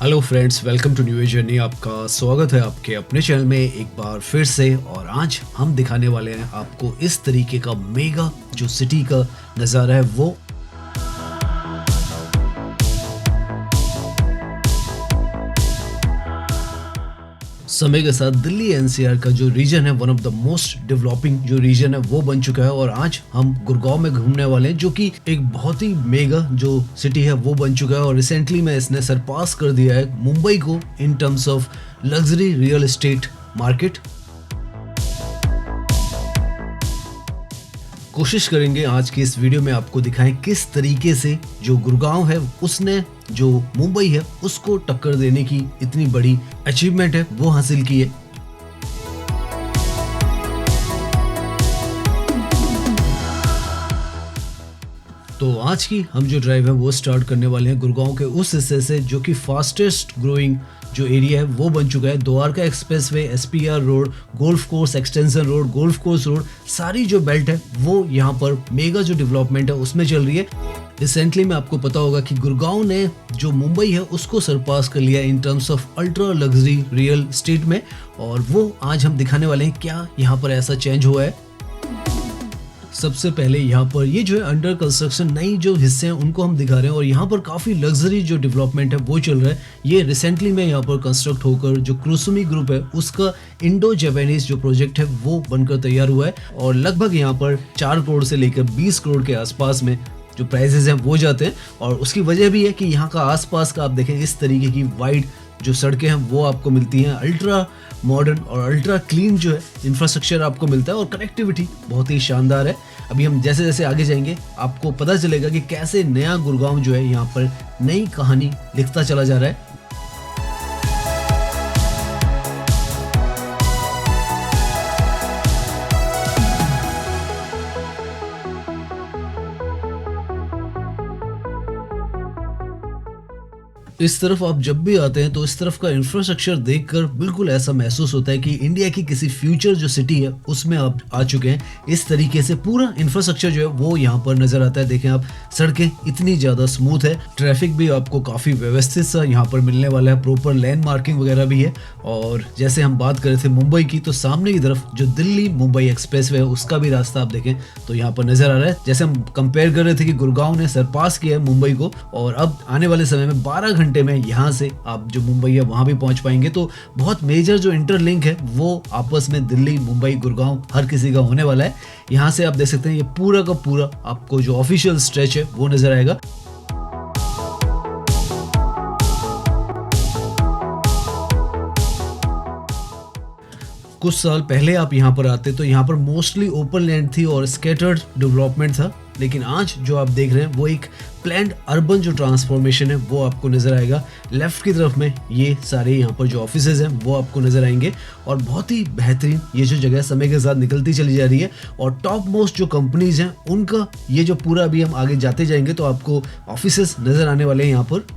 Hello friends, welcome to new journey. आपका स्वागत है आपके अपने चैनल में एक बार फिर से। और आज हम दिखाने वाले हैं आपको इस तरीके का मेगा जो सिटी का नज़ारा है वो। समय के साथ दिल्ली एनसीआर का जो रीजन है one of the most developing जो रीजन है वो बन चुका है। और आज हम गुड़गांव में घूमने वाले हैं जो कि एक बहुत ही मेगा जो सिटी है वो बन चुका है। और रिसेंटली में इसने सरपास कर दिया है मुंबई को in terms of luxury real estate market. कोशिश करेंगे आज की इस वीडियो में आपको दिखाएं किस तरीके से जो गुड़गांव है उसने जो मुंबई है उसको टक्कर देने की इतनी बड़ी अचीवमेंट है वो हासिल की है। तो आज की हम जो ड्राइव है वो स्टार्ट करने वाले हैं गुड़गांव के उस हिस्से से जो कि फास्टेस्ट ग्रोइंग जो एरिया है वो बन चुका है। Dwarka expressway, SPR road, golf course extension road, golf course road, सारी जो बेल्ट है वो यहाँ पर मेगा जो डेवलपमेंट है उसमें चल रही है। रिसेंटली में आपको पता होगा कि गुड़गांव ने जो मुंबई है उसको सरपास कर लिया in terms of ultra luxury real estate में। और वो आज हम दिखाने वाले हैं क्या यहाँ पर ऐसा चेंज हुआ है। सबसे पहले यहाँ पर ये जो है अंडर कंस्ट्रक्शन नई जो हिस्से हैं उनको हम दिखा रहे हैं। और यहाँ पर काफ़ी लग्जरी जो डेवलपमेंट है वो चल रहा है। ये रिसेंटली में यहाँ पर कंस्ट्रक्ट होकर जो क्रुसुमी ग्रुप है उसका इंडो जापानीज जो प्रोजेक्ट है वो बनकर तैयार हुआ है। और लगभग यहाँ पर 4 करोड़ से लेकर 20 करोड़ के आसपास में जो प्राइसेस हैं वो जाते हैं। और उसकी वजह भी है कि यहाँ का आसपास का आप देखें इस तरीके की वाइड जो सड़कें हैं वो आपको मिलती हैं। अल्ट्रा मॉडर्न और अल्ट्रा क्लीन जो है इंफ्रास्ट्रक्चर आपको मिलता है और कनेक्टिविटी बहुत ही शानदार है। अभी हम जैसे जैसे आगे जाएंगे आपको पता चलेगा कि कैसे नया गुड़गांव जो है यहाँ पर नई कहानी लिखता चला जा रहा है। इस तरफ आप जब भी आते हैं तो इस तरफ का इंफ्रास्ट्रक्चर देखकर बिल्कुल ऐसा महसूस होता है कि इंडिया की किसी फ्यूचर जो सिटी है उसमें आप आ चुके हैं। इस तरीके से पूरा इंफ्रास्ट्रक्चर जो है वो यहाँ पर नजर आता है। देखें आप, सड़कें इतनी ज़्यादा स्मूथ है, ट्रैफिक भी आपको काफ़ी व्यवस्थित सा यहाँ पर मिलने वाला है, प्रॉपर लैंड मार्किंग वगैरह भी है। और जैसे हम बात कर रहे थे मुंबई की, तो सामने की तरफ जो दिल्ली मुंबई एक्सप्रेस वे है उसका भी रास्ता आप देखें तो यहाँ पर नजर आ रहा है। जैसे हम कंपेयर कर रहे थे कि गुड़गांव ने सरपास किया है मुंबई को, और अब आने वाले समय में 12 घंटे में यहाँ से आप जो मुंबई है वहां भी पहुंच पाएंगे। तो बहुत मेजर जो इंटरलिंक है वो आपस में दिल्ली मुंबई गुड़गांव हर किसी का होने वाला है। यहाँ से आप देख सकते हैं ये पूरा का पूरा आपको जो ऑफिशियल स्ट्रेच है वो नजर आएगा। कुछ साल पहले आप यहाँ पर आते तो यहाँ पर मोस्टली ओपन लैंड थी और स्कैटर्ड डेवलपमेंट था। लेकिन आज जो आप देख रहे हैं वो एक प्लान्ड अर्बन जो ट्रांसफॉर्मेशन है वो आपको नजर आएगा। लेफ्ट की तरफ में ये सारे यहाँ पर जो ऑफिसेज हैं वो आपको नजर आएंगे। और बहुत ही बेहतरीन ये जो जगह समय के साथ निकलती चली जा रही है। और टॉप मोस्ट जो कंपनीज हैं उनका ये जो पूरा, अभी हम आगे जाते जाएंगे तो आपको ऑफिसेज नजर आने वाले हैं यहाँ पर।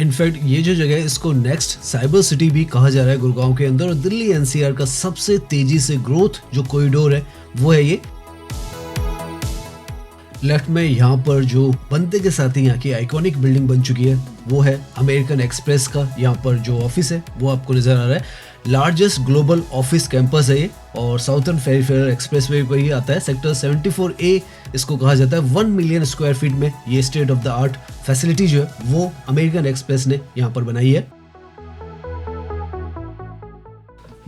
इनफैक्ट ये जो जगह है इसको नेक्स्ट साइबर सिटी भी कहा जा रहा है गुड़गांव के अंदर। और दिल्ली एनसीआर का सबसे तेजी से ग्रोथ जो कॉरिडोर है वो है ये। लेफ्ट में यहाँ पर जो बनते के साथ ही यहाँ की आइकॉनिक बिल्डिंग बन चुकी है वो है अमेरिकन एक्सप्रेस का यहाँ पर जो ऑफिस है वो आपको नजर आ रहा है। लार्जेस्ट ग्लोबल ऑफिस कैंपस है ये और साउथर्न पेरिफेरल एक्सप्रेसवे पर ही आता है। सेक्टर 74A इसको कहा जाता है। 1 मिलियन स्क्वायर फीट में ये state of the art facility जो है वो अमेरिकन एक्सप्रेस ने यहाँ पर बनाई है।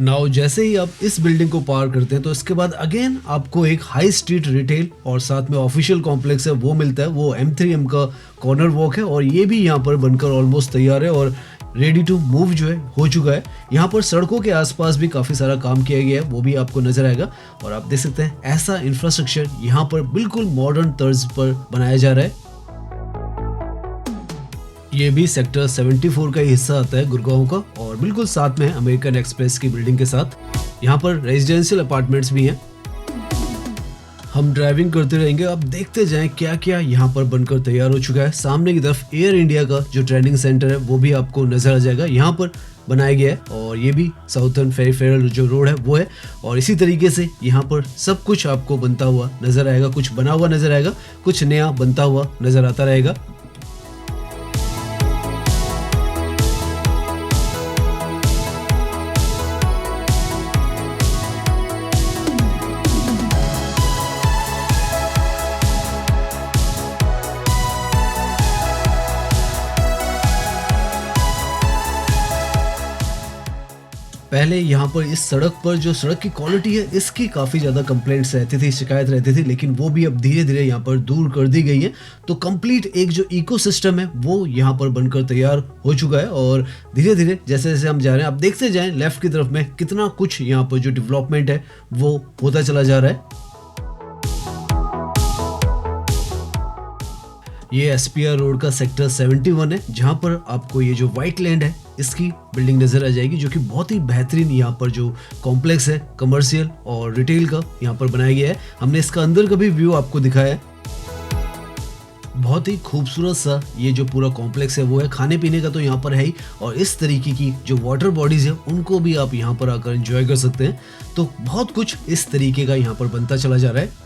नाउ जैसे ही आप इस बिल्डिंग को पार करते हैं तो इसके बाद अगेन आपको एक हाई स्ट्रीट रिटेल और साथ में ऑफिशियल कॉम्प्लेक्स है वो मिलता है। वो M3M का कॉर्नर वॉक है और ये भी यहाँ पर बनकर ऑलमोस्ट तैयार है और रेडी टू मूव जो है हो चुका है। यहाँ पर सड़कों के आसपास भी काफ़ी सारा काम किया गया है वो भी आपको नजर आएगा। और आप देख सकते हैं ऐसा इंफ्रास्ट्रक्चर यहाँ पर बिल्कुल मॉडर्न तर्ज पर बनाया जा रहा है। ये भी सेक्टर 74 का ही हिस्सा आता है गुड़गांव का और बिल्कुल साथ में है अमेरिकन एक्सप्रेस की बिल्डिंग के साथ। यहाँ पर रेजिडेंशियल अपार्टमेंट्स भी हैं। हम ड्राइविंग करते रहेंगे, अब देखते जाएं क्या क्या यहाँ पर बनकर तैयार हो चुका है। सामने की तरफ एयर इंडिया का जो ट्रेनिंग सेंटर है वो भी आपको नजर आ जाएगा, यहाँ पर बनाया गया है। और ये भी साउथर्न पेरिफेरल जो रोड है वो है। और इसी तरीके से यहाँ पर सब कुछ आपको बनता हुआ नजर आएगा, कुछ बना हुआ नजर आएगा, कुछ नया बनता हुआ नजर आता रहेगा। पहले यहाँ पर इस सड़क पर जो सड़क की क्वालिटी है इसकी काफ़ी ज़्यादा कंप्लेंट्स रहती थी, शिकायत रहती थी, लेकिन वो भी अब धीरे-धीरे यहाँ पर दूर कर दी गई है। तो कंप्लीट एक जो इकोसिस्टम है वो यहाँ पर बनकर तैयार हो चुका है और धीरे-धीरे जैसे-जैसे हम जा रहे हैं, आप देखते जाएँ लेफ्ट की तरफ में कितना कुछ यहाँ पर जो डेवलपमेंट है वो होता चला जा रहा है। ये एसपीआर रोड का सेक्टर 71 है, जहाँ पर आपको ये जो व्हाइट लैंड है इसकी बिल्डिंग नजर आ जाएगी, जो कि बहुत ही बेहतरीन यहाँ पर जो कॉम्प्लेक्स है कमर्शियल और रिटेल का यहाँ पर बनाया गया है। हमने इसका अंदर का भी व्यू आपको दिखाया है। बहुत ही खूबसूरत सा ये जो पूरा कॉम्प्लेक्स है वो है, खाने पीने का तो यहाँ पर है ही, और इस तरीके की जो वाटर बॉडीज है उनको भी आप यहाँ पर आकर एंजॉय कर सकते हैं। तो बहुत कुछ इस तरीके का यहाँ पर बनता चला जा रहा है।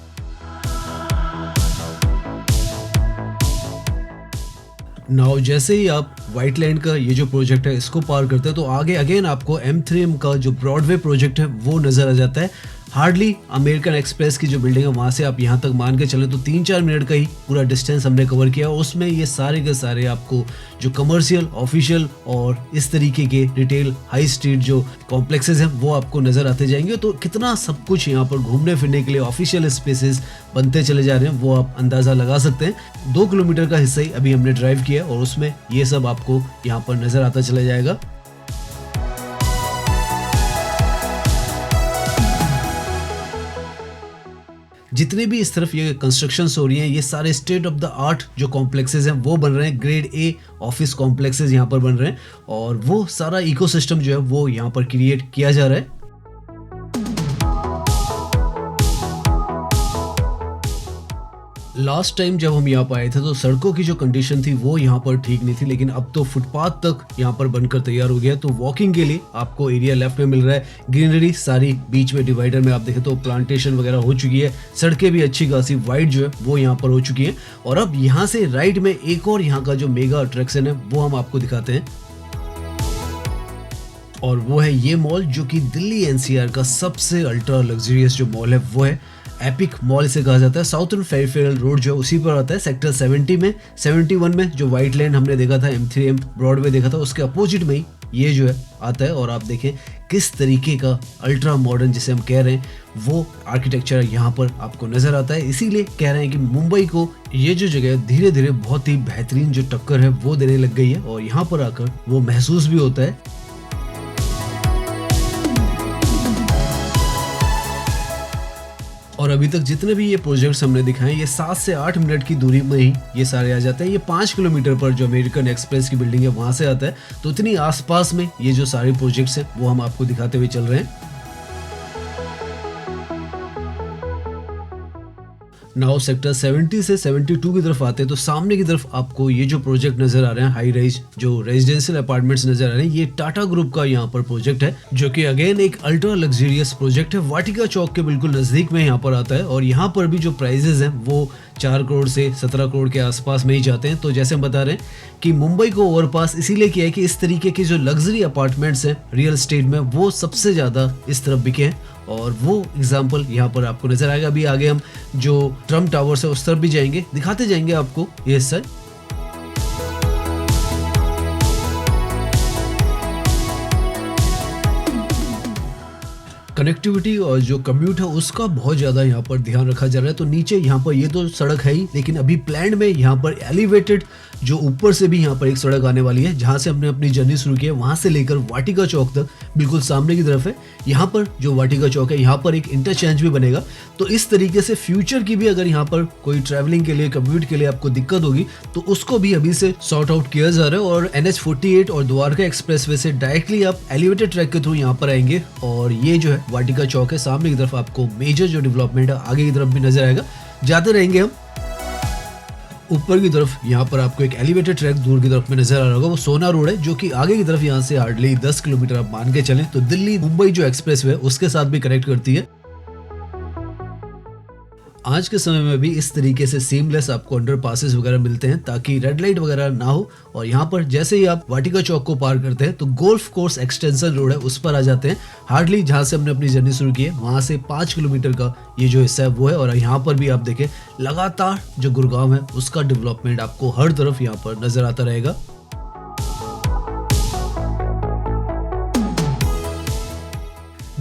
नाउ जैसे ही आप व्हाइट लैंड का ये जो प्रोजेक्ट है इसको पार करते हैं तो आगे अगेन आपको M3M का जो ब्रॉडवे प्रोजेक्ट है वो नज़र आ जाता है। हार्डली अमेरिकन एक्सप्रेस की जो बिल्डिंग है वहाँ से आप यहाँ तक मान के चलें तो 3-4 मिनट का ही पूरा डिस्टेंस हमने कवर किया। उसमें ये सारे के सारे आपको जो कमर्शियल, ऑफिशियल और इस तरीके के रिटेल हाई स्ट्रीट जो कॉम्प्लेक्सेस हैं वो आपको नज़र आते जाएंगे। तो कितना सब कुछ यहाँ पर घूमने फिरने के लिए ऑफिशियल स्पेसेस बनते चले जा रहे हैं वो आप अंदाज़ा लगा सकते हैं। 2 किलोमीटर का हिस्सा ही अभी हमने ड्राइव किया और उसमें ये सब आपको यहाँ पर नज़र आता चला जाएगा। जितने भी इस तरफ ये कंस्ट्रक्शंस हो रही हैं ये सारे स्टेट ऑफ द आर्ट जो कॉम्प्लेक्सेस हैं वो बन रहे हैं। ग्रेड ए ऑफिस कॉम्प्लेक्सेस यहाँ पर बन रहे हैं और वो सारा इकोसिस्टम जो है वो यहाँ पर क्रिएट किया जा रहा है। लास्ट टाइम जब हम यहाँ पर आए थे तो सड़कों की जो कंडीशन थी वो यहाँ पर ठीक नहीं थी, लेकिन अब तो फुटपाथ तक यहाँ पर बनकर तैयार हो गया। तो वॉकिंग के लिए आपको एरिया लेफ्ट में मिल रहा है, ग्रीनरी सारी बीच में डिवाइडर में आप देखें तो प्लांटेशन वगैरह हो चुकी है, सड़कें भी अच्छी खासी वाइड जो है वो यहाँ पर हो चुकी है। और अब यहाँ से राइट में एक और यहाँ का जो मेगा अट्रैक्शन है वो हम आपको दिखाते हैं और वो है ये मॉल, जो कि दिल्ली एनसीआर का सबसे अल्ट्रा लग्जरियस जो मॉल है वो है एपिक मॉल से कहा जाता है। साउथर्न फेरिफेरल रोड जो है उसी पर आता है, सेक्टर 70 में। 71 में जो व्हाइट लैंड हमने देखा था, M3M ब्रॉडवे देखा था, उसके अपोजिट में ही ये जो है आता है। और आप देखें किस तरीके का अल्ट्रा मॉडर्न जिसे हम कह रहे हैं वो आर्किटेक्चर यहाँ पर आपको नजर आता है। इसीलिए कह रहे हैं कि मुंबई को ये जो जगह धीरे धीरे बहुत ही बेहतरीन जो टक्कर है वो देने लग गई है और यहाँ पर आकर वो महसूस भी होता है। और अभी तक जितने भी ये प्रोजेक्ट्स हमने दिखाए ये 7 से 8 मिनट की दूरी में ही ये सारे आ जाते हैं। ये 5 किलोमीटर पर जो अमेरिकन एक्सप्रेस की बिल्डिंग है वहां से आता है। तो इतनी आसपास में ये जो सारे प्रोजेक्ट्स हैं वो हम आपको दिखाते हुए चल रहे हैं। नाउ सेक्टर 70 से 72 की तरफ आते हैं तो सामने की तरफ आपको ये जो प्रोजेक्ट नजर आ रहे हैं, हाई राइज जो रेजिडेंशियल अपार्टमेंट्स नजर आ रहे हैं, ये टाटा ग्रुप का यहाँ पर प्रोजेक्ट है, जो कि अगेन एक अल्ट्रा लग्जरियस प्रोजेक्ट है। वाटिका चौक के बिल्कुल नजदीक में यहाँ पर आता है और यहाँ पर भी जो प्राइजेस हैं वो 4 करोड़ से 17 करोड़ के आसपास में ही जाते हैं। तो जैसे हम बता रहे हैं कि मुंबई को ओवरपास इसीलिए किया है कि इस तरीके के जो लग्जरी अपार्टमेंट्स हैं रियल एस्टेट में वो सबसे ज़्यादा इस तरफ बिके हैं और वो एग्जाम्पल यहाँ पर आपको नजर आएगा। अभी आगे हम जो ट्रम्प टावर्स है उस तरफ भी जाएंगे, दिखाते जाएंगे आपको ये हिस्सा। कनेक्टिविटी और जो कम्यूट है उसका बहुत ज़्यादा यहाँ पर ध्यान रखा जा रहा है। तो नीचे यहाँ पर ये तो सड़क है ही, लेकिन अभी प्लान में यहाँ पर एलिवेटेड जो ऊपर से भी यहाँ पर एक सड़क आने वाली है, जहाँ से हमने अपनी जर्नी शुरू की है वहाँ से लेकर वाटिका चौक तक बिल्कुल सामने की तरफ है। यहाँ पर जो वाटिका चौक है यहाँ पर एक इंटरचेंज भी बनेगा। तो इस तरीके से फ्यूचर की भी अगर यहाँ पर कोई ट्रैवलिंग के लिए, कम्यूट के लिए आपको दिक्कत होगी तो उसको भी अभी से सॉर्ट आउट किया जा रहा है। और NH48 और द्वारका एक्सप्रेसवे से डायरेक्टली आप एलिवेटेड ट्रैक के थ्रू यहाँ पर आएंगे और ये जो है वाटिका चौक है, सामने की तरफ आपको मेजर जो डेवलपमेंट है आगे की तरफ भी नजर आएगा। जाते रहेंगे हम ऊपर की तरफ। यहाँ पर आपको एक एलिवेटेड ट्रैक दूर की तरफ में नजर आ रहा होगा, वो सोना रोड है, जो कि आगे की तरफ यहाँ से हार्डली 10 किलोमीटर आप मान के चलें तो दिल्ली मुंबई जो एक्सप्रेसवे है उसके साथ भी कनेक्ट करती है। आज के समय में भी इस तरीके से सीमलेस आपको अंडर पासेस वगैरह मिलते हैं ताकि रेड लाइट वगैरह ना हो। और यहाँ पर जैसे ही आप वाटिका चौक को पार करते हैं तो गोल्फ कोर्स एक्सटेंशन रोड है उस पर आ जाते हैं। हार्डली जहाँ से हमने अपनी जर्नी शुरू की है वहाँ से 5 किलोमीटर का ये जो हिस्सा है वो है। और यहाँ पर भी आप देखें लगातार जो गुड़गांव है उसका डेवलपमेंट आपको हर तरफ यहाँ पर नजर आता रहेगा।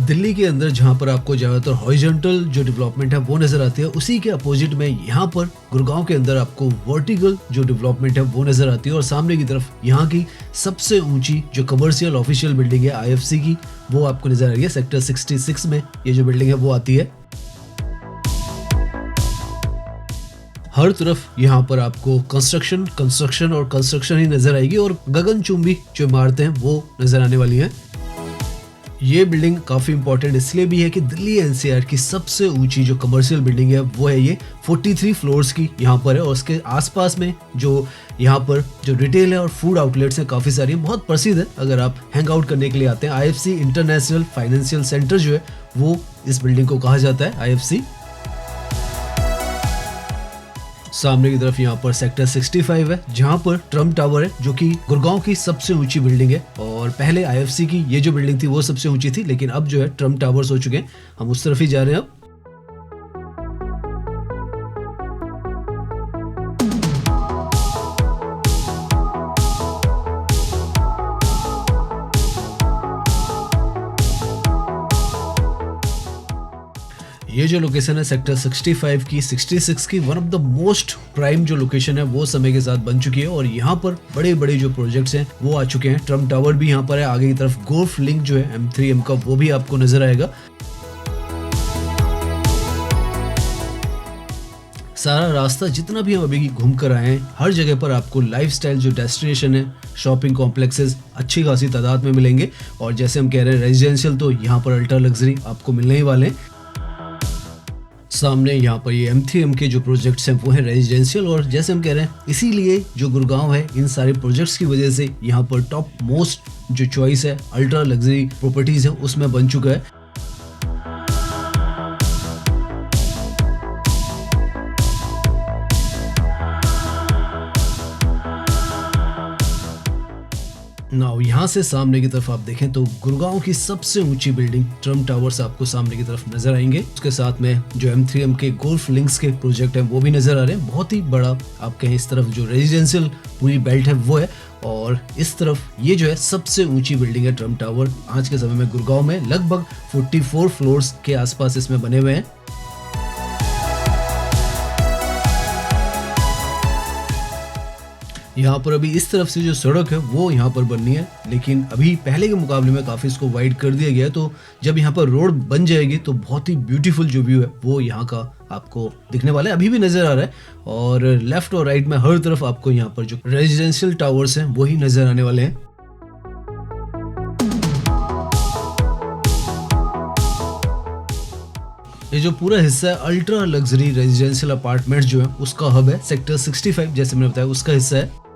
दिल्ली के अंदर जहाँ पर आपको ज़्यादातर हॉरिजॉन्टल जो डेवलपमेंट है वो नज़र आती है, उसी के अपोजिट में यहाँ पर गुड़गांव के अंदर आपको वर्टिकल जो डेवलपमेंट है वो नज़र आती है। और सामने की तरफ यहाँ की सबसे ऊंची जो कमर्शियल ऑफिशियल बिल्डिंग है IFC की, वो आपको नज़र आ रही है। सेक्टर 66 में ये जो बिल्डिंग है वो आती है। हर तरफ यहाँ पर आपको कंस्ट्रक्शन और कंस्ट्रक्शन ही नजर आएगी और गगनचुंबी जो इमारतें हैं वो नजर आने वाली हैं। ये बिल्डिंग काफ़ी इंपॉर्टेंट इसलिए भी है कि दिल्ली NCR की सबसे ऊंची जो कमर्शियल बिल्डिंग है वो है ये 43 फ्लोर्स की यहाँ पर है। और उसके आसपास में जो यहाँ पर जो रिटेल है और फूड आउटलेट्स हैं काफ़ी सारी हैं, बहुत प्रसिद्ध है। अगर आप हैंग आउट करने के लिए आते हैं, IFC इंटरनेशनल फाइनेंशियल सेंटर जो है वो इस बिल्डिंग को कहा जाता है, IFC। सामने की तरफ यहाँ पर सेक्टर 65 है जहाँ पर ट्रम्प टावर है जो कि गुड़गांव की सबसे ऊंची बिल्डिंग है। और पहले IFC की ये जो बिल्डिंग थी वो सबसे ऊंची थी, लेकिन अब जो है ट्रम्प टावर्स हो चुके हैं। हम उस तरफ ही जा रहे हैं अब। ये जो लोकेशन है सेक्टर 65 की 66 की one of the most prime जो लोकेशन है वो समय के साथ बन चुकी है। और यहाँ पर बड़े बड़े जो प्रोजेक्ट्स हैं वो आ चुके हैं। ट्रम्प टावर भी यहाँ पर है। आगे की तरफ गोल्फ लिंक जो है M3M का वो भी आपको नजर आएगा। सारा रास्ता जितना भी हम अभी घूम कर आए हैं, हर जगह पर आपको लाइफस्टाइल जो डेस्टिनेशन है, शॉपिंग कॉम्प्लेक्सेस अच्छी खासी तादाद में मिलेंगे। और जैसे हम कह रहे हैं रेजिडेंशियल, तो यहाँ पर अल्ट्रा लग्जरी आपको मिलने ही वाले हैं। सामने यहाँ पर ये M3M के जो प्रोजेक्ट्स हैं वो हैं रेजिडेंशियल। और जैसे हम कह रहे हैं, इसीलिए जो गुड़गांव है इन सारे प्रोजेक्ट्स की वजह से यहाँ पर टॉप मोस्ट जो चॉइस है अल्ट्रा लग्जरी प्रॉपर्टीज है उसमें बन चुका है। नाउ यहाँ से सामने की तरफ आप देखें तो गुड़गांव की सबसे ऊंची बिल्डिंग ट्रम्प टावर्स आपको सामने की तरफ नजर आएंगे। उसके साथ में जो M3M के गोल्फ लिंक्स के प्रोजेक्ट हैं वो भी नजर आ रहे हैं। बहुत ही बड़ा आप कहें इस तरफ जो रेजिडेंशियल पूरी बेल्ट है वो है। और इस तरफ ये जो है सबसे ऊंची बिल्डिंग है ट्रम्प टावर। आज के समय में गुड़गांव में लगभग 44 फ्लोर्स के आसपास इसमें बने हुए हैं। यहाँ पर अभी इस तरफ से जो सड़क है वो यहाँ पर बननी है, लेकिन अभी पहले के मुकाबले में काफ़ी इसको वाइड कर दिया गया है। तो जब यहाँ पर रोड बन जाएगी तो बहुत ही ब्यूटीफुल जो व्यू है वो यहाँ का आपको दिखने वाला है, अभी भी नज़र आ रहा है। और लेफ्ट और राइट में हर तरफ आपको यहाँ पर जो रेजिडेंशियल टावर्स हैं वही नज़र आने वाले हैं। ये जो पूरा हिस्सा है अल्ट्रा लग्जरी रेजिडेंशियल अपार्टमेंट्स जो है उसका हब है। सेक्टर 65 जैसे मैंने बताया उसका हिस्सा है।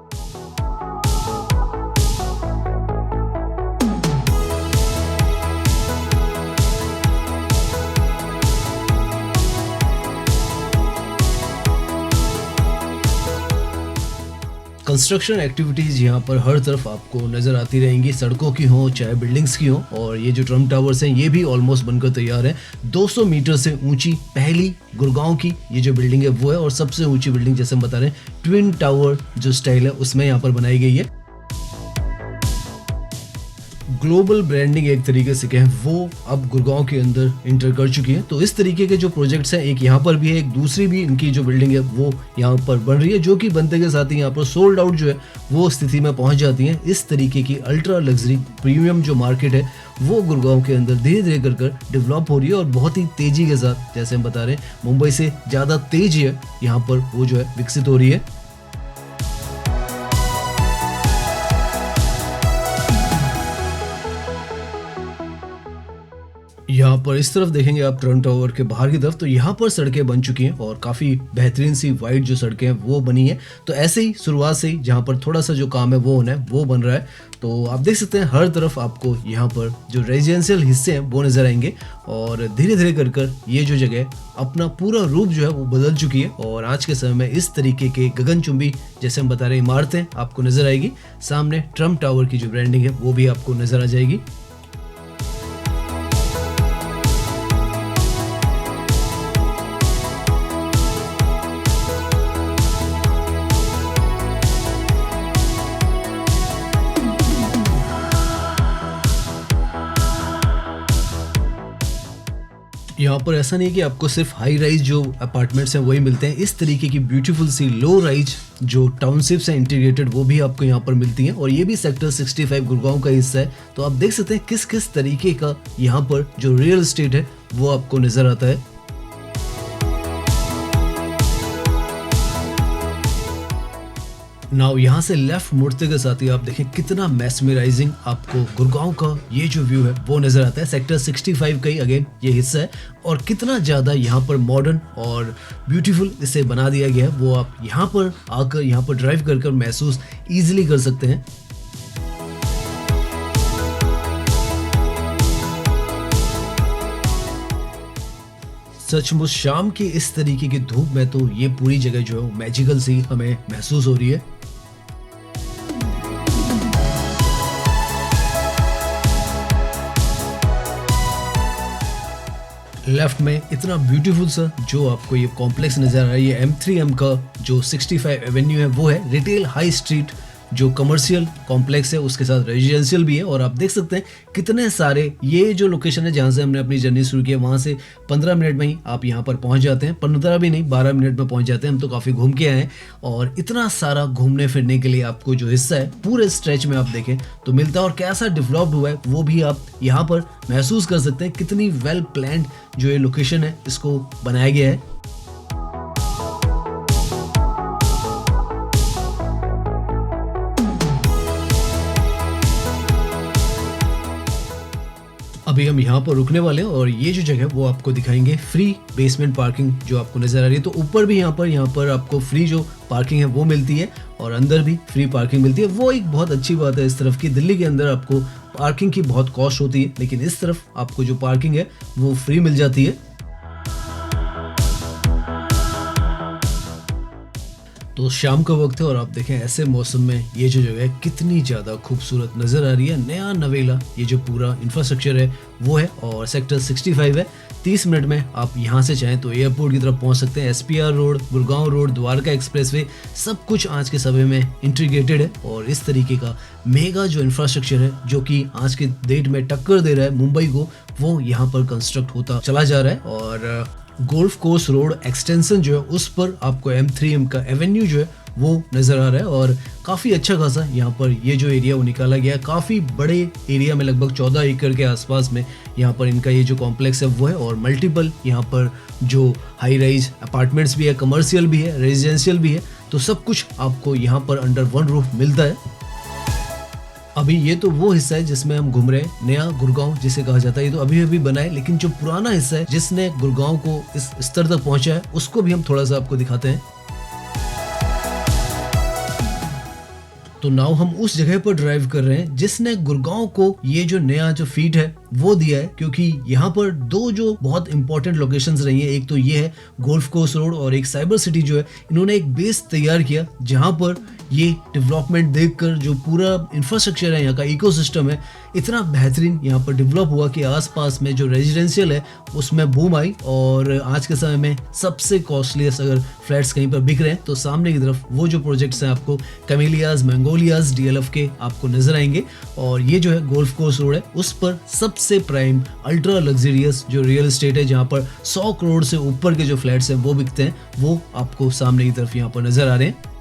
कंस्ट्रक्शन एक्टिविटीज़ यहाँ पर हर तरफ आपको नज़र आती रहेंगी, सड़कों की हो चाहे बिल्डिंग्स की हो। और ये जो ट्रम्प टावर्स हैं ये भी ऑलमोस्ट बनकर तैयार है। 200 मीटर से ऊंची पहली गुड़गांव की ये जो बिल्डिंग है वो है। और सबसे ऊंची बिल्डिंग जैसे हम बता रहे हैं ट्विन टावर जो स्टाइल है उसमें यहाँ पर बनाई गई है। ग्लोबल ब्रांडिंग एक तरीके से कहें वो अब गुड़गांव के अंदर इंटर कर चुकी है। तो इस तरीके के जो प्रोजेक्ट्स हैं, एक यहाँ पर भी है, एक दूसरी भी इनकी जो बिल्डिंग है वो यहाँ पर बन रही है, जो कि बनते के साथ ही यहाँ पर सोल्ड आउट जो है वो स्थिति में पहुंच जाती हैं। इस तरीके की अल्ट्रा लग्जरी प्रीमियम जो मार्केट है वो गुड़गांव के अंदर धीरे धीरे कर डेवलप हो रही है और बहुत ही तेजी के साथ, जैसे हम बता रहे हैं मुंबई से ज़्यादा तेज है यहाँ पर वो जो है विकसित हो रही है। यहाँ पर इस तरफ देखेंगे आप ट्रम्प टावर के बाहर की तरफ, तो यहाँ पर सड़कें बन चुकी हैं और काफ़ी बेहतरीन सी वाइड जो सड़कें हैं वो बनी है। तो ऐसे ही शुरुआत से ही जहाँ पर थोड़ा सा जो काम है वो होना है वो बन रहा है। तो आप देख सकते हैं हर तरफ आपको यहाँ पर जो रेजिडेंशियल हिस्से हैं वो नज़र आएंगे और धीरे धीरे कर ये जो जगह अपना पूरा रूप जो है वो बदल चुकी है। और आज के समय में इस तरीके के गगनचुंबी जैसे हम बता रहे इमारतें आपको नज़र आएगी। सामने ट्रम्प टावर की जो ब्रांडिंग है वो भी आपको नज़र आ जाएगी। यहाँ पर ऐसा नहीं है कि आपको सिर्फ हाई राइज जो अपार्टमेंट्स हैं वही मिलते हैं, इस तरीके की ब्यूटीफुल सी लो राइज जो टाउनशिप्स हैं इंटीग्रेटेड वो भी आपको यहाँ पर मिलती हैं, और ये भी सेक्टर 65 गुड़गांव का हिस्सा है। तो आप देख सकते हैं किस किस तरीके का यहाँ पर जो रियल एस्टेट है वो आपको नजर आता है। नाउ यहाँ से लेफ्ट मुड़ते के साथ ही आप देखें कितना मैस्मराइजिंग आपको गुड़गांव का ये जो व्यू है वो नजर आता है। सेक्टर 65 का ही अगेन ये हिस्सा है, और कितना ज़्यादा यहाँ पर मॉडर्न और ब्यूटीफुल इसे बना दिया गया है वो आप यहाँ पर आकर यहाँ पर ड्राइव कर महसूस ईजिली कर सकते हैं। सचमुच शाम की इस तरीके की धूप में तो ये पूरी जगह जो है मैजिकल सी हमें महसूस हो रही है। लेफ्ट में इतना ब्यूटीफुल सा जो आपको ये कॉम्प्लेक्स नजर आ रहा है, ये M3M का जो 65 एवेन्यू है वो है रिटेल हाई स्ट्रीट जो कमर्शियल कॉम्प्लेक्स है, उसके साथ रेजिडेंशियल भी है। और आप देख सकते हैं कितने सारे ये जो लोकेशन है जहाँ से हमने अपनी जर्नी शुरू की है वहाँ से 15 मिनट में ही आप यहाँ पर पहुँच जाते हैं। 15 भी नहीं 12 मिनट में पहुँच जाते हैं। हम तो काफ़ी घूम के आए हैं, और इतना सारा घूमने फिरने के लिए आपको जो हिस्सा है पूरे स्ट्रेच में आप देखें तो मिलता है, और कैसा डेवलप्ड हुआ है वो भी आप यहाँ पर महसूस कर सकते हैं। कितनी वेल प्लान्ड जो ये लोकेशन है इसको बनाया गया है। अभी हम यहाँ पर रुकने वाले हैं, और ये जो जगह वो आपको दिखाएंगे फ्री बेसमेंट पार्किंग जो आपको नजर आ रही है। तो ऊपर भी यहाँ पर आपको फ्री जो पार्किंग है वो मिलती है, और अंदर भी फ्री पार्किंग मिलती है। वो एक बहुत अच्छी बात है इस तरफ की। दिल्ली के अंदर आपको पार्किंग की बहुत कॉस्ट होती है, लेकिन इस तरफ आपको जो पार्किंग है वो फ्री मिल जाती है। तो शाम का वक्त है, और आप देखें ऐसे मौसम में ये जो जगह है कितनी ज़्यादा खूबसूरत नज़र आ रही है। नया नवेला ये जो पूरा इंफ्रास्ट्रक्चर है वो है, और सेक्टर 65 है। 30 मिनट में आप यहाँ से चाहें तो एयरपोर्ट की तरफ पहुँच सकते हैं। SPR road, Gurgaon road, Dwarka expressway सब कुछ आज के समय में इंटीग्रेटेड है, और इस तरीके का मेगा जो इंफ्रास्ट्रक्चर है जो कि आज के डेट में टक्कर दे रहा है मुंबई को, वो यहाँ पर कंस्ट्रक्ट होता चला जा रहा है। और गोल्फ कोर्स रोड एक्सटेंशन जो है उस पर आपको M3M का एवेन्यू जो है वो नज़र आ रहा है, और काफ़ी अच्छा खासा यहाँ पर ये जो एरिया वो निकाला गया है। काफ़ी बड़े एरिया में लगभग 14 एकड़ के आसपास में यहाँ पर इनका ये जो कॉम्प्लेक्स है वो है, और मल्टीपल यहाँ पर जो हाई राइज अपार्टमेंट्स भी है, कमर्शियल भी है, रेजिडेंशियल भी है। तो सब कुछ आपको यहाँ पर अंडर वन रूफ मिलता है। अभी ये तो वो हिस्सा है जिसमें हम घूम रहे हैं, नया गुड़गांव जिसे कहा जाता है। ये तो अभी अभी बना है, लेकिन जो पुराना हिस्सा है जिसने गुड़गांव को इस स्तर तक पहुंचा है उसको भी हम थोड़ा सा आपको दिखाते हैं। तो नाउ हम उस जगह पर ड्राइव कर रहे हैं जिसने गुड़गांव को ये जो नया जो फीट है वो दिया है, क्योंकि यहाँ पर दो जो बहुत इंपॉर्टेंट लोकेशंस रही हैं। एक तो ये है गोल्फ कोर्स रोड, और एक साइबर सिटी जो है इन्होंने एक बेस तैयार किया जहाँ पर ये डेवलपमेंट देखकर जो पूरा इंफ्रास्ट्रक्चर है यहाँ का इकोसिस्टम है इतना बेहतरीन यहाँ पर डेवलप हुआ कि आसपास में जो रेजिडेंशियल है उसमें बूम आई। और आज के समय में सबसे कॉस्टलीस्ट अगर फ्लैट्स कहीं पर बिक रहे हैं तो सामने की तरफ वो जो प्रोजेक्ट्स हैं आपको कैमेलियाज, मैंगोलियाज, DLF के आपको नजर आएंगे। और ये जो है गोल्फ कोर्स रोड है उस पर सबसे प्राइम अल्ट्रा लग्जरियस जो रियल एस्टेट है जहाँ पर 100 करोड़ से ऊपर के जो फ्लैट्स हैं वो बिकते हैं, वो आपको सामने की तरफ यहाँ पर नजर आ रहे हैं।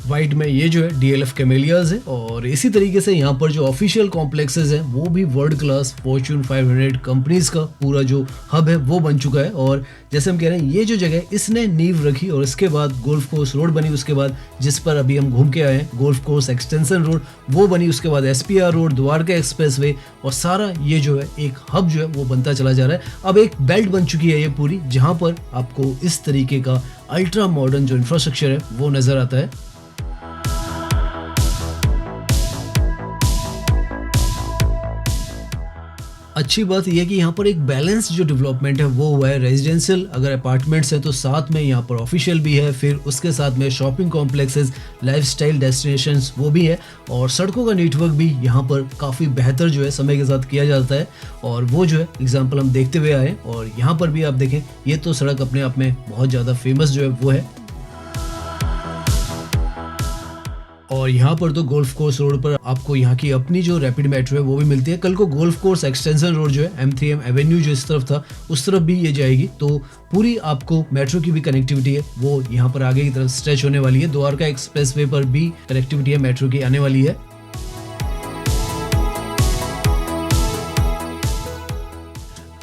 वाइट में ये जो है DLF कैमेलियाज है, और इसी तरीके से यहाँ पर जो ऑफिशियल कॉम्प्लेक्सेस हैं वो भी वर्ल्ड क्लास फॉर्च्यून 500 कंपनीज का पूरा जो हब है वो बन चुका है। और जैसे हम कह रहे हैं ये जो जगह इसने नींव रखी, और इसके बाद गोल्फ कोर्स रोड बनी, उसके बाद जिस पर अभी हम घूम के आए हैं गोल्फ कोर्स एक्सटेंशन रोड वो बनी, उसके बाद SPR रोड, द्वारका एक्सप्रेसवे, और सारा ये जो है एक हब जो है वो बनता चला जा रहा है। अब एक बेल्ट बन चुकी है ये पूरी, जहाँ पर आपको इस तरीके का अल्ट्रा मॉडर्न जो इंफ्रास्ट्रक्चर है वो नजर आता है। अच्छी बात यह है कि यहाँ पर एक बैलेंस जो डेवलपमेंट है वो हुआ है। रेजिडेंशियल अगर अपार्टमेंट्स है तो साथ में यहाँ पर ऑफिशियल भी है, फिर उसके साथ में शॉपिंग कॉम्प्लेक्सेस, लाइफस्टाइल डेस्टिनेशंस वो भी है, और सड़कों का नेटवर्क भी यहाँ पर काफ़ी बेहतर जो है समय के साथ किया जाता है। और वो जो है एग्जाम्पल हम देखते हुए आए, और यहाँ पर भी आप देखें ये तो सड़क अपने आप में बहुत ज़्यादा फेमस जो है वो है। और और यहाँ पर तो गोल्फ कोर्स रोड पर आपको यहाँ की अपनी जो रैपिड मेट्रो है वो भी मिलती है। कल को गोल्फ कोर्स एक्सटेंशन रोड जो है M3M एवेन्यू जो इस तरफ था उस तरफ भी ये जाएगी, तो पूरी आपको मेट्रो की भी कनेक्टिविटी है वो यहाँ पर आगे की तरफ स्ट्रेच होने वाली है। द्वारका एक्सप्रेसवे पर भी कनेक्टिविटी है मेट्रो की आने वाली है।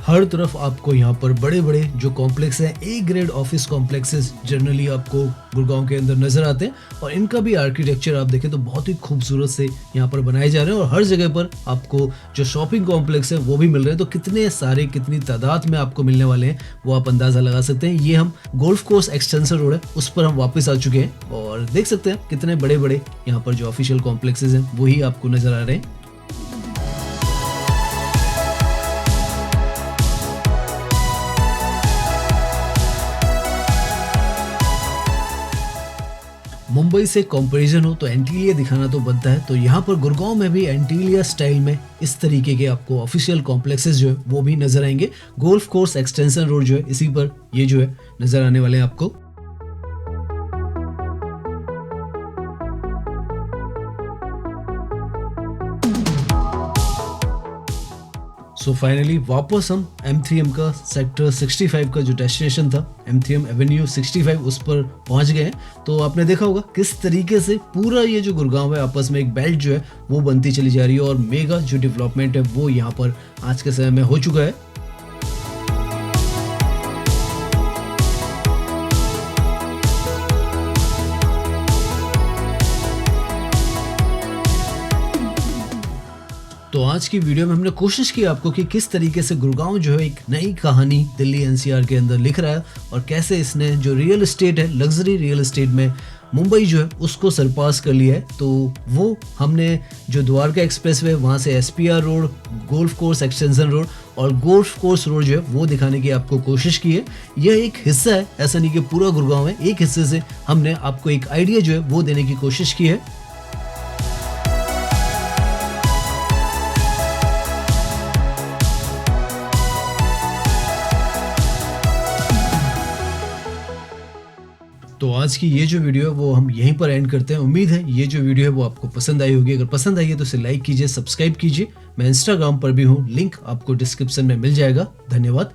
हर तरफ आपको यहाँ पर बड़े बड़े जो कॉम्प्लेक्स हैं, A grade office complexes generally आपको गुड़गांव के अंदर नजर आते हैं और इनका भी आर्किटेक्चर आप देखें तो बहुत ही खूबसूरत से यहाँ पर बनाए जा रहे हैं और हर जगह पर आपको जो शॉपिंग कॉम्प्लेक्स है वो भी मिल रहे हैं। तो कितने सारे, कितनी तादाद में आपको मिलने वाले हैं वो आप अंदाजा लगा सकते हैं। ये हम गोल्फ कोर्स एक्सटेंशन रोड है उस पर हम वापस आ चुके हैं और देख सकते हैं कितने बड़े बड़े यहाँ पर जो ऑफिशियल कॉम्प्लेक्सेस हैं वही आपको नजर आ रहे हैं। मुंबई से कंपैरिजन हो तो एंटीलिया दिखाना तो बनता है, तो यहाँ पर गुड़गांव में भी एंटीलिया स्टाइल में इस तरीके के आपको ऑफिशियल कॉम्प्लेक्सेस जो है वो भी नजर आएंगे। गोल्फ कोर्स एक्सटेंशन रोड जो है इसी पर ये जो है नजर आने वाले हैं आपको। सो फाइनली वापस हम M3M का सेक्टर 65 का जो डेस्टिनेशन था M3M एवेन्यू 65 उस पर पहुंच गए हैं। तो आपने देखा होगा किस तरीके से पूरा ये जो गुड़गांव है आपस में एक बेल्ट जो है वो बनती चली जा रही है और मेगा जो डेवलपमेंट है वो यहाँ पर आज के समय में हो चुका है। तो आज की वीडियो में हमने कोशिश की आपको कि किस तरीके से गुड़गांव जो है एक नई कहानी दिल्ली NCR के अंदर लिख रहा है और कैसे इसने जो रियल एस्टेट है, लग्जरी रियल एस्टेट में मुंबई जो है उसको सरपास कर लिया है। तो वो हमने जो द्वारका एक्सप्रेसवे वहाँ से SPR road, golf course extension road और गोल्फ कोर्स रोड जो है वो दिखाने की आपको कोशिश की है। यह एक हिस्सा है, ऐसा नहीं कि पूरा गुड़गांव है, एक हिस्से से हमने आपको एक आइडिया जो है वो देने की कोशिश की है। तो आज की ये जो वीडियो है वो हम यहीं पर एंड करते हैं। उम्मीद है ये जो वीडियो है वो आपको पसंद आई होगी। अगर पसंद आई है तो इसे लाइक कीजिए, सब्सक्राइब कीजिए। मैं इंस्टाग्राम पर भी हूँ, लिंक आपको डिस्क्रिप्शन में मिल जाएगा। धन्यवाद।